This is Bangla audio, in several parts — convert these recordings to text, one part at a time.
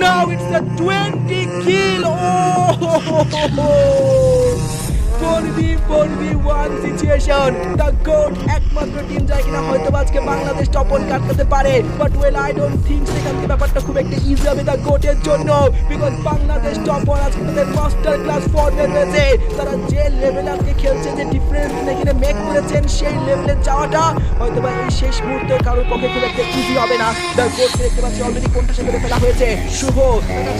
Now it's a 20 kill. Oh, 4v1 situation. The GOAT একমাত্র টিম যায় কিনা হয়তো আজকে বাংলাদেশ টপ 1 কাটতে পারে, but well I don't think সেখান থেকে ব্যাপারটা খুব একটা ইজি হবে দ্য গোটের জন্য, বিকজ বাংলাদেশ টপ 1 আজকে তাদের মাস্টার ক্লাস ফর্মে রয়েছে। তারা যে লেভেলে আজকে খেলছে, যে ডিফারেন্স এখানে মেক করেছেন, সেই লেভেলে যাওয়াটা হয়তো বা এই শেষ মুহূর্তে কারোর পক্ষে খুব একটা ইজি হবে না। দ্য গোটকে দেখতে পাচ্ছি অলরেডি কোনটা সাথে ফেলা হয়েছে। শুভ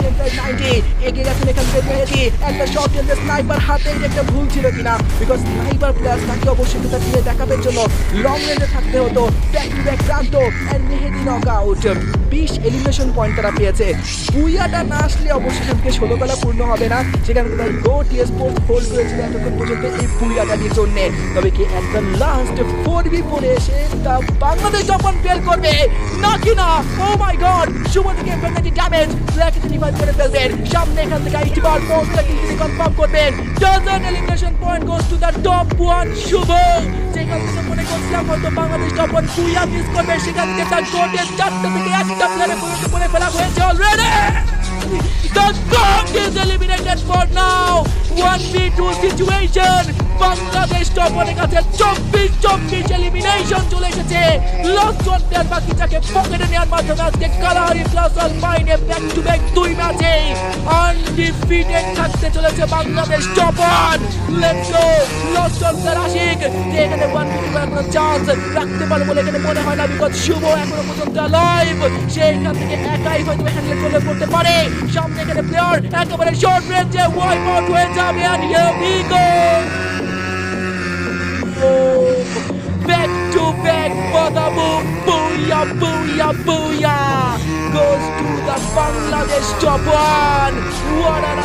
সেন্টার 90 এগিয়ে গেছেন এখান থেকে মেহেদি, একটা শট এর স্নাইপার হাতে একটা ভুল ছিল কিনা, বিকজ স্নাইপার প্লেয়ার তাকে অবশ্যই তার টিমে ব্যাকআপের জন্য লং রেঞ্জে থাকতে হতো। Back to back Pranto and Mehedi knock out. 20 elimination point তারা পেয়েছে। বুইয়াটা না আসলে অবশ্যই সেখানে 16 বেলা পূর্ণ হবে না, সেখানে তারা গোট স্পোর্টস হোল্ড করেছিল এতক্ষণ পর্যন্ত এই বুইয়াটার জন্য। তবে কি এট দ্য লাস্ট 4v4 এসে তা বাংলাদেশ যখন ফেল করবে নাকি না? ও মাই গড, শুভ থেকে 20 ড্যামেজ ব্ল্যাক রিভাইভ করে ফেলবেন। সামনে এখান থেকে 80 বার পোস্টটা কিন্তু কনফার্ম করবেন। Dozen elimination point goes to the top 1 শুভ। যেখান থেকে মনে করছিলাম হয়তো বাংলাদেশ টপ 1 বুইয়া মিস করবে, সেখান থেকে তার গোটের 4টা থেকে একটা প্লেয়ারে পরিণত করে ফেলা হয়েছে already. The GOAT is eliminated for now. 1v2 situation. Bangladesh top 1 এর কাছে 24 এলিমিনেশন চলে এসেছে। লস ওয়ান বাকিটাকে পকেটে নেওয়ার মাধ্যমে আজকে কালাহারি প্লাস আলপাইনে ব্যাক টু ব্যাক 2 ম্যাচে আনডিফিটেড থাকতে চলেছে Bangladesh top 1। Let's go los one Ashik, যে এখানে 1v2 কোনো চান্স রাখতে পারে বলে এখানে মনে হয় না, বিকজ শুভ এখনো পর্যন্ত লাইভ। সে এখান থেকে একাই হয়তো হ্যান্ডেল করতে পারে। সামনে এখানে প্লেয়ার একেবারে শর্ট রেঞ্জে ওয়াইপ আউট হয়ে যাবে। and here we go, back to back bada boom, booyah booyah booyah goes to the Bangladesh top 1. What an